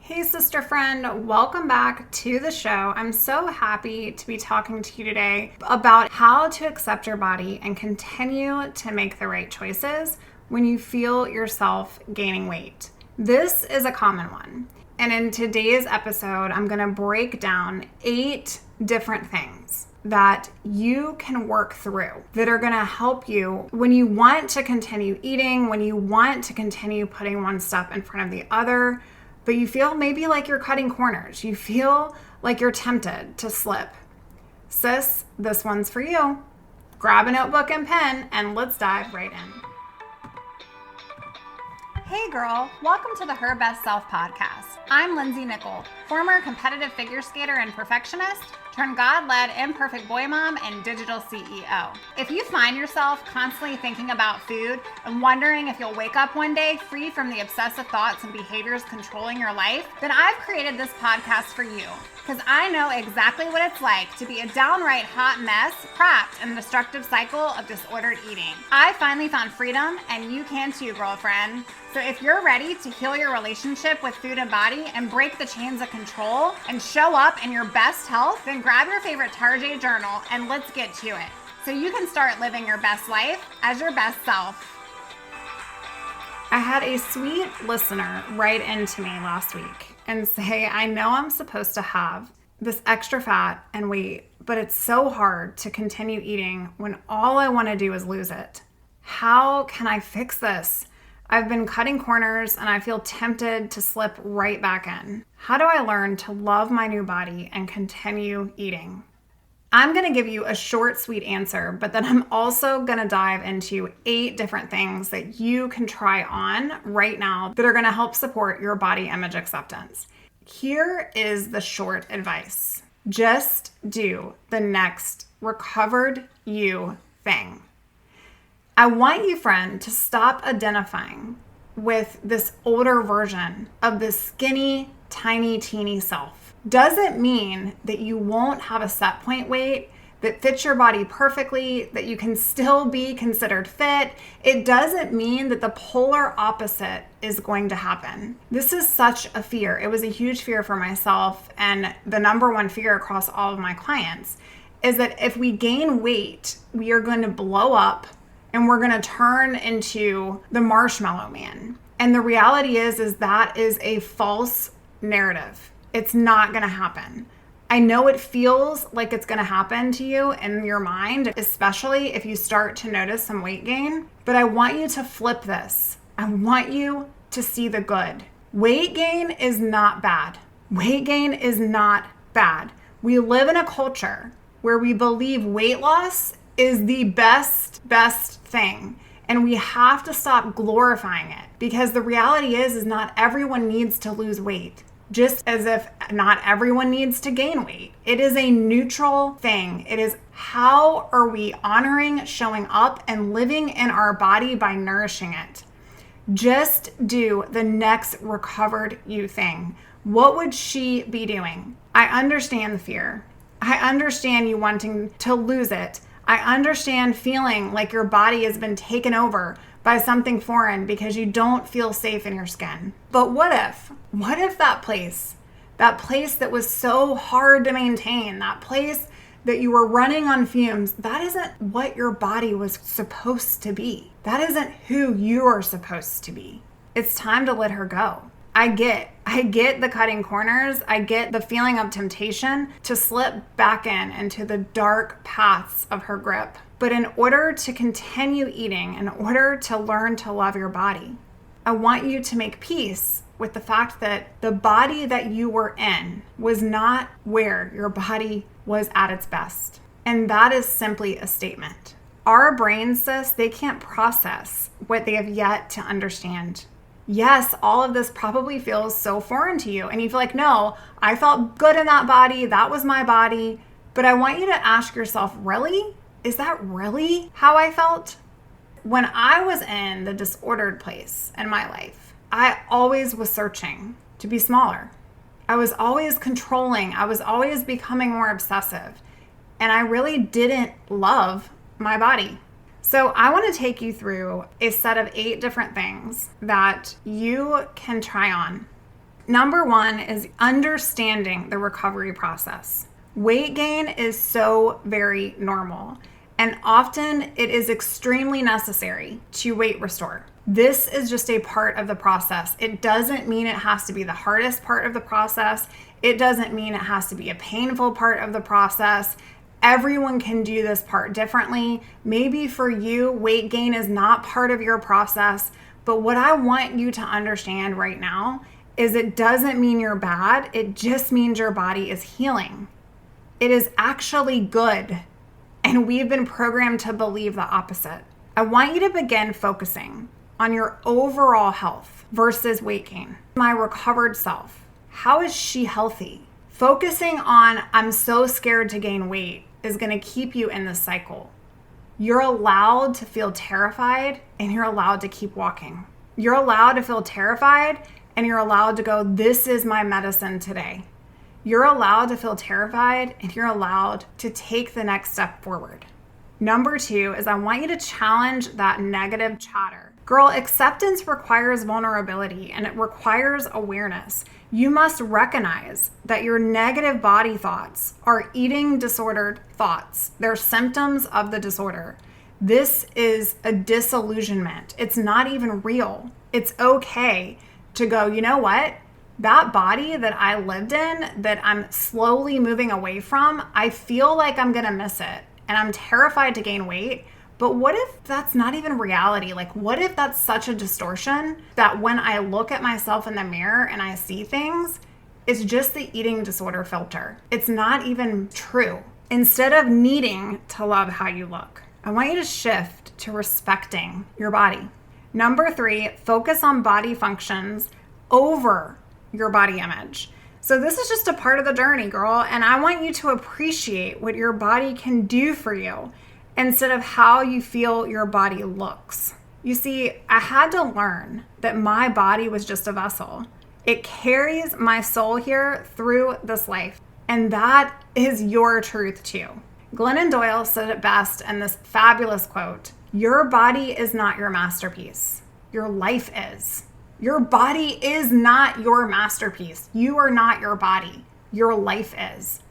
Hey, sister friend, welcome back to the show. I'm so happy to be talking to you today about how to accept your body and continue to make the right choices when you feel yourself gaining weight. This is a common one. And in today's episode, I'm going to break down 8 different things that you can work through that are going to help you when you want to continue eating, when you want to continue putting one step in front of the other, but you feel maybe like you're cutting corners. You feel like you're tempted to slip. Sis, this one's for you. Grab a notebook and pen and let's dive right in. Hey girl, welcome to the Her Best Self podcast. I'm Lindsey, former competitive figure skater and perfectionist, turned God-led imperfect boy mom and digital CEO. If you find yourself constantly thinking about food and wondering if you'll wake up one day free from the obsessive thoughts and behaviors controlling your life, then I've created this podcast for you. Because I know exactly what it's like to be a downright hot mess, trapped in a destructive cycle of disordered eating. I finally found freedom, and you can too, girlfriend. So if you're ready to heal your relationship with food and body and break the chains of control and show up in your best health, then grab your favorite Tarjay journal and let's get to it. So you can start living your best life as your best self. I had a sweet listener write into me last week and say, I know I'm supposed to have this extra fat and weight, but it's so hard to continue eating when all I want to do is lose it. How can I fix this? I've been cutting corners and I feel tempted to slip right back in. How do I learn to love my new body and continue eating? I'm going to give you a short, sweet answer, but then I'm also going to dive into 8 different things that you can try on right now that are going to help support your body image acceptance. Here is the short advice. Just do the next recovered you thing. I want you, friend, to stop identifying with this older version of the skinny, tiny, teeny self. Doesn't mean that you won't have a set point weight that fits your body perfectly, that you can still be considered fit. It doesn't mean that the polar opposite is going to happen. This is such a fear. It was a huge fear for myself, and the number one fear across all of my clients is that if we gain weight, we are going to blow up and we're going to turn into the marshmallow man. And the reality is that is a false narrative. It's not going to happen. I know it feels like it's going to happen to you in your mind, especially if you start to notice some weight gain, but I want you to flip this. I want you to see the good. Weight gain is not bad. Weight gain is not bad. We live in a culture where we believe weight loss is the best thing. And we have to stop glorifying it, because the reality is not everyone needs to lose weight. Just as if not everyone needs to gain weight. It is a neutral thing. It is how are we honoring, showing up, and living in our body by nourishing it. Just do the next recovered you thing. What would she be doing? I understand the fear. I understand you wanting to lose it. I understand feeling like your body has been taken over by something foreign because you don't feel safe in your skin. But what if that place that was so hard to maintain, that place that you were running on fumes, that isn't what your body was supposed to be. That isn't who you are supposed to be. It's time to let her go. I get the cutting corners. I get the feeling of temptation to slip back into the dark paths of her grip. But in order to continue eating, in order to learn to love your body, I want you to make peace with the fact that the body that you were in was not where your body was at its best. And that is simply a statement. Our brains, sis, they can't process what they have yet to understand. Yes, all of this probably feels so foreign to you. And you feel like, no, I felt good in that body. That was my body. But I want you to ask yourself, really? Is that really how I felt? When I was in the disordered place in my life, I always was searching to be smaller. I was always controlling. I was always becoming more obsessive. And I really didn't love my body. So I want to take you through a set of 8 different things that you can try on Number one is understanding the recovery process. Weight gain is so very normal, and often it is extremely necessary to weight restore. This is just a part of the process. It doesn't mean it has to be the hardest part of the process. It doesn't mean it has to be a painful part of the process. Everyone can do this part differently. Maybe for you, weight gain is not part of your process, but what I want you to understand right now is it doesn't mean you're bad. It just means your body is healing. It is actually good. And we've been programmed to believe the opposite. I want you to begin focusing on your overall health versus weight gain. My recovered self, how is she healthy? Focusing on, I'm so scared to gain weight, is going to keep you in this cycle. You're allowed to feel terrified and you're allowed to keep walking. You're allowed to feel terrified and you're allowed to go, this is my medicine today. You're allowed to feel terrified and you're allowed to take the next step forward. Number two is I want you to challenge that negative chatter. Girl, acceptance requires vulnerability and it requires awareness. You must recognize that your negative body thoughts are eating disordered thoughts. They're symptoms of the disorder. This is a disillusionment. It's not even real. It's okay to go, you know what? That body that I lived in, that I'm slowly moving away from, I feel like I'm gonna miss it. And I'm terrified to gain weight. But what if that's not even reality? Like, what if that's such a distortion that when I look at myself in the mirror and I see things, it's just the eating disorder filter. It's not even true. Instead of needing to love how you look, I want you to shift to respecting your body. Number three, focus on body functions over your body image. So this is just a part of the journey, girl. And I want you to appreciate what your body can do for you instead of how you feel your body looks. You see, I had to learn that my body was just a vessel. It carries my soul here through this life. And that is your truth too. Glennon Doyle said it best in this fabulous quote, your body is not your masterpiece. Your life is. Your body is not your masterpiece. You are not your body. Your life is.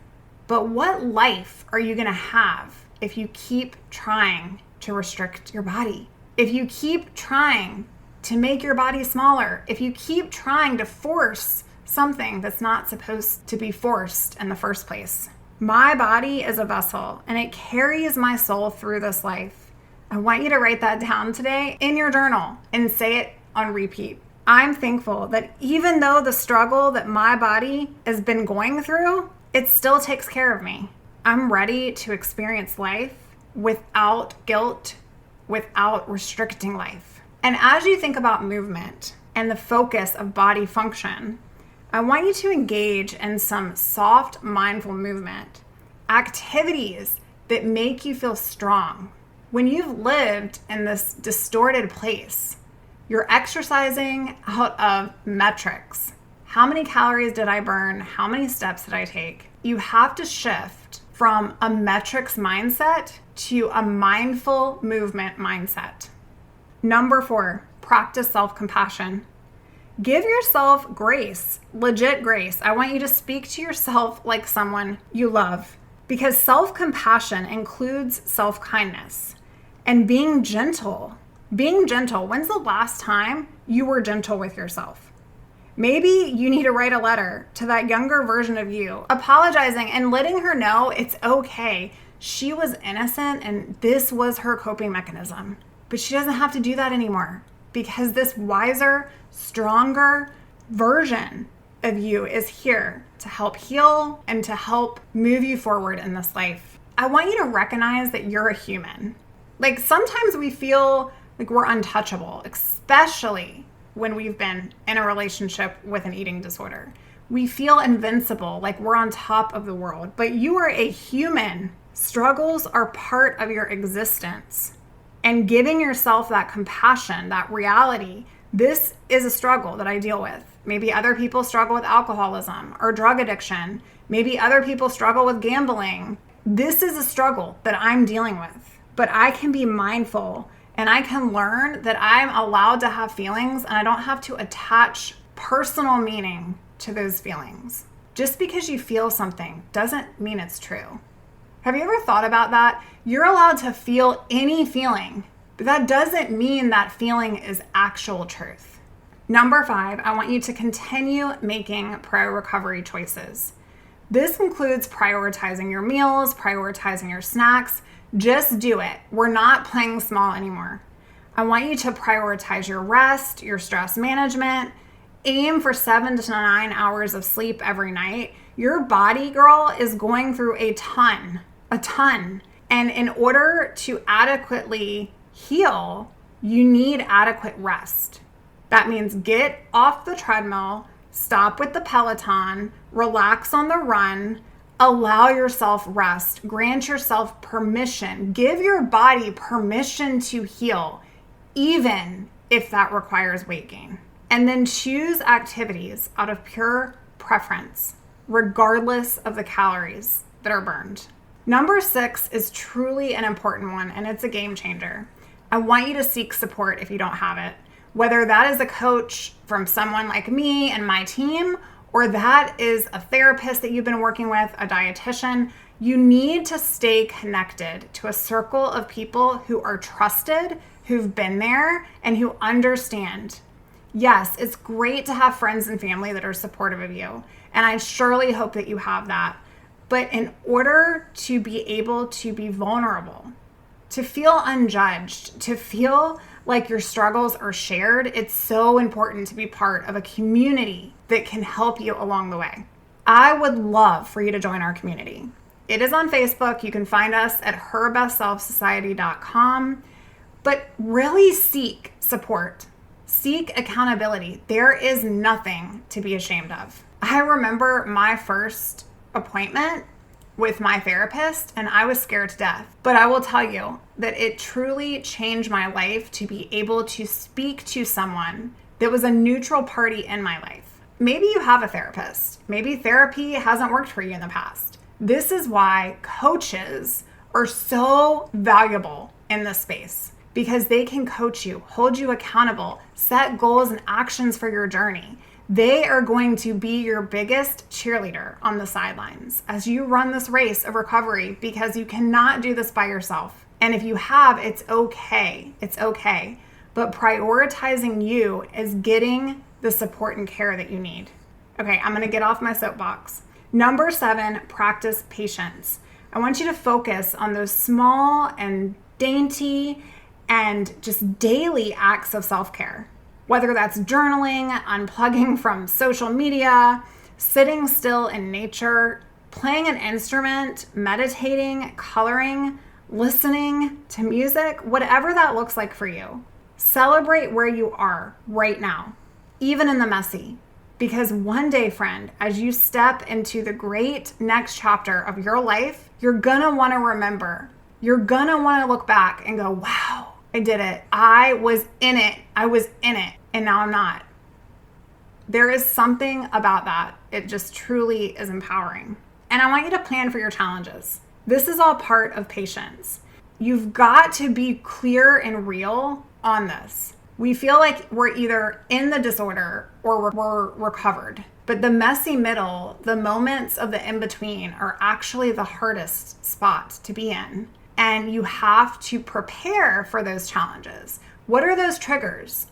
But what life are you gonna have if you keep trying to restrict your body? If you keep trying to make your body smaller, if you keep trying to force something that's not supposed to be forced in the first place. My body is a vessel and it carries my soul through this life. I want you to write that down today in your journal and say it on repeat. I'm thankful that even though the struggle that my body has been going through, it still takes care of me. I'm ready to experience life without guilt, without restricting life. And as you think about movement and the focus of body function, I want you to engage in some soft, mindful movement, activities that make you feel strong. When you've lived in this distorted place, you're exercising out of metrics. How many calories did I burn? How many steps did I take? You have to shift from a metrics mindset to a mindful movement mindset. Number 4, practice self-compassion. Give yourself grace, legit grace. I want you to speak to yourself like someone you love, because self-compassion includes self-kindness and being gentle. Being gentle. When's the last time you were gentle with yourself? Maybe you need to write a letter to that younger version of you, apologizing and letting her know it's okay. She was innocent and this was her coping mechanism. But she doesn't have to do that anymore because this wiser, stronger version of you is here to help heal and to help move you forward in this life. I want you to recognize that you're a human. Like sometimes we feel like we're untouchable, especially when we've been in a relationship with an eating disorder. We feel invincible, like we're on top of the world, but you are a human. Struggles are part of your existence. And giving yourself that compassion, that reality, this is a struggle that I deal with. Maybe other people struggle with alcoholism or drug addiction. Maybe other people struggle with gambling. This is a struggle that I'm dealing with, but I can be mindful and I can learn that I'm allowed to have feelings and I don't have to attach personal meaning to those feelings. Just because you feel something doesn't mean it's true. Have you ever thought about that? You're allowed to feel any feeling, but that doesn't mean that feeling is actual truth. Number 5, I want you to continue making pro-recovery choices. This includes prioritizing your meals, prioritizing your snacks. Just do it. We're not playing small anymore. I want you to prioritize your rest, your stress management. Aim for 7 to 9 hours of sleep every night. Your body, girl, is going through a ton. And in order to adequately heal, you need adequate rest. That means get off the treadmill, stop with the Peloton, relax on the run, allow yourself rest, grant yourself permission, give your body permission to heal, even if that requires weight gain. And then choose activities out of pure preference, regardless of the calories that are burned. Number 6 is truly an important one, and it's a game changer. I want you to seek support if you don't have it. Whether that is a coach from someone like me and my team, or that is a therapist that you've been working with, a dietitian, you need to stay connected to a circle of people who are trusted, who've been there, and who understand. Yes, it's great to have friends and family that are supportive of you, and I surely hope that you have that. But in order to be able to be vulnerable, to feel unjudged, to feel like your struggles are shared, it's so important to be part of a community that can help you along the way. I would love for you to join our community. It is on Facebook. You can find us at herbestselfsociety.com, but really seek support. Seek accountability. There is nothing to be ashamed of. I remember my first appointment with my therapist, and I was scared to death. But I will tell you that it truly changed my life to be able to speak to someone that was a neutral party in my life. Maybe you have a therapist. Maybe therapy hasn't worked for you in the past. This is why coaches are so valuable in this space, because they can coach you, hold you accountable, set goals and actions for your journey. They are going to be your biggest cheerleader on the sidelines as you run this race of recovery, because you cannot do this by yourself. And if you have, it's okay. It's okay. But prioritizing you is getting the support and care that you need. Okay, I'm going to get off my soapbox. Number 7, practice patience. I want you to focus on those small and dainty and just daily acts of self-care. Whether that's journaling, unplugging from social media, sitting still in nature, playing an instrument, meditating, coloring, listening to music, whatever that looks like for you. Celebrate where you are right now, even in the messy. Because one day, friend, as you step into the great next chapter of your life, you're gonna wanna remember. You're gonna wanna look back and go, wow, I did it. I was in it. And now I'm not. There is something about that. It just truly is empowering. And I want you to plan for your challenges. This is all part of patience. You've got to be clear and real on this. We feel like we're either in the disorder or we're recovered. But the messy middle, the moments of the in-between, are actually the hardest spot to be in. And you have to prepare for those challenges. What are those triggers?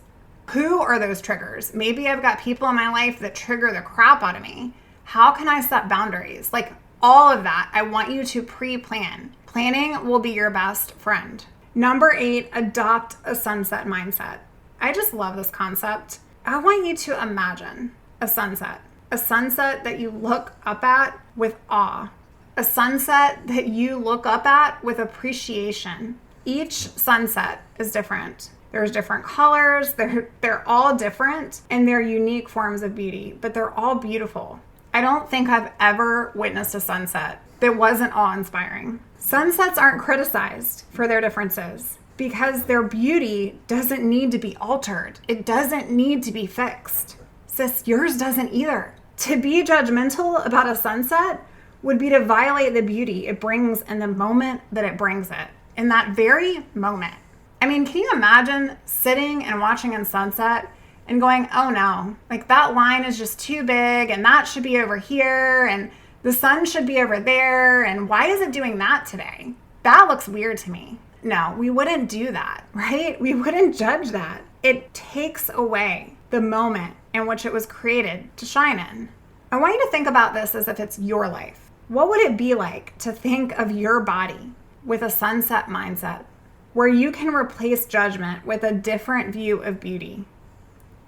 Who are those triggers? Maybe I've got people in my life that trigger the crap out of me. How can I set boundaries? Like all of that, I want you to pre-plan. Planning will be your best friend. Number 8, adopt a sunset mindset. I just love this concept. I want you to imagine a sunset that you look up at with awe. A sunset that you look up at with appreciation. Each sunset is different. There's different colors. They're all different in their unique forms of beauty, but they're all beautiful. I don't think I've ever witnessed a sunset that wasn't awe-inspiring. Sunsets aren't criticized for their differences because their beauty doesn't need to be altered. It doesn't need to be fixed. Sis, yours doesn't either. To be judgmental about a sunset would be to violate the beauty it brings in the moment that it brings it, in that very moment. I mean, can you imagine sitting and watching a sunset and going, oh no, like that line is just too big and that should be over here and the sun should be over there. And why is it doing that today? That looks weird to me. No, we wouldn't do that, right? We wouldn't judge that. It takes away the moment in which it was created to shine in. I want you to think about this as if it's your life. What would it be like to think of your body with a sunset mindset, where you can replace judgment with a different view of beauty,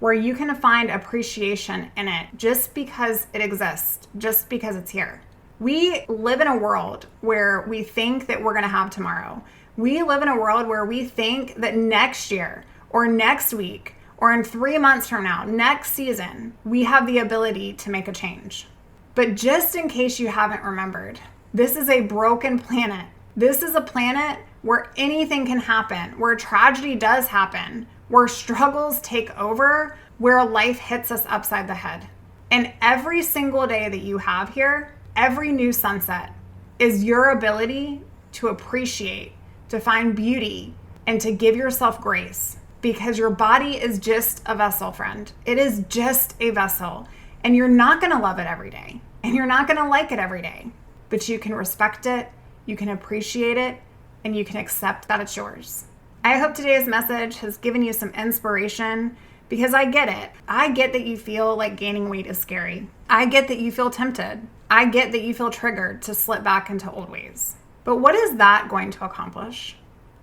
where you can find appreciation in it just because it exists, just because it's here? We live in a world where we think that we're going to have tomorrow. We live in a world where we think that next year or next week or in 3 months from now, next season, we have the ability to make a change. But just in case you haven't remembered, this is a broken planet. This is a planet where anything can happen, where tragedy does happen, where struggles take over, where life hits us upside the head. And every single day that you have here, every new sunset is your ability to appreciate, to find beauty, and to give yourself grace. Because your body is just a vessel, friend. It is just a vessel. And you're not going to love it every day. And you're not going to like it every day. But you can respect it, you can appreciate it, and you can accept that it's yours. I hope today's message has given you some inspiration, because I get it. I get that you feel like gaining weight is scary. I get that you feel tempted. I get that you feel triggered to slip back into old ways. But what is that going to accomplish?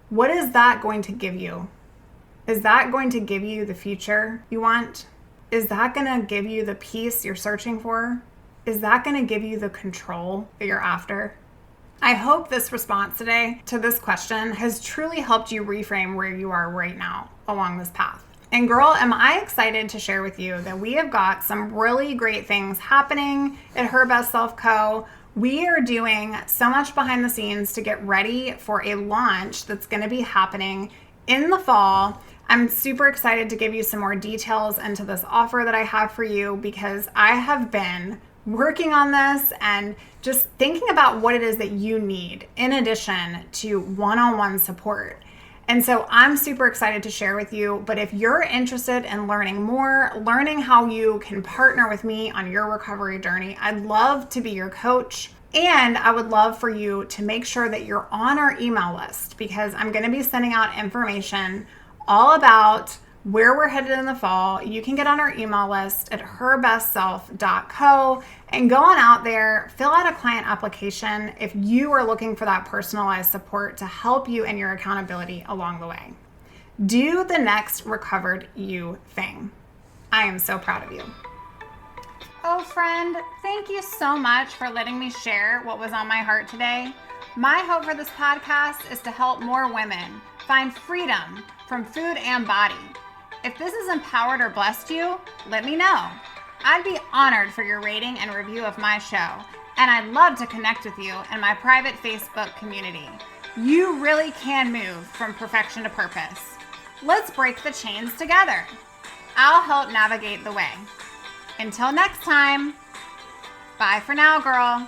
What is that going to give you? Is that going to give you the future you want? Is that going to give you the peace you're searching for? Is that going to give you the control that you're after? I hope this response today to this question has truly helped you reframe where you are right now along this path. And girl, am I excited to share with you that we have got some really great things happening at Her Best Self Co. We are doing so much behind the scenes to get ready for a launch that's going to be happening in the fall. I'm super excited to give you some more details into this offer that I have for you, because I have been working on this and just thinking about what it is that you need in addition to one-on-one support. And so I'm super excited to share with you. But if you're interested in learning more, learning how you can partner with me on your recovery journey, I'd love to be your coach. And I would love for you to make sure that you're on our email list, because I'm going to be sending out information all about where we're headed in the fall. You can get on our email list at herbestself.co and go on out there, fill out a client application if you are looking for that personalized support to help you in your accountability along the way. Do the next recovered you thing. I am so proud of you. Oh, friend, thank you so much for letting me share what was on my heart today. My hope for this podcast is to help more women find freedom from food and body. If this has empowered or blessed you, let me know. I'd be honored for your rating and review of my show, and I'd love to connect with you in my private Facebook community. You really can move from perfection to purpose. Let's break the chains together. I'll help navigate the way. Until next time, bye for now, girl.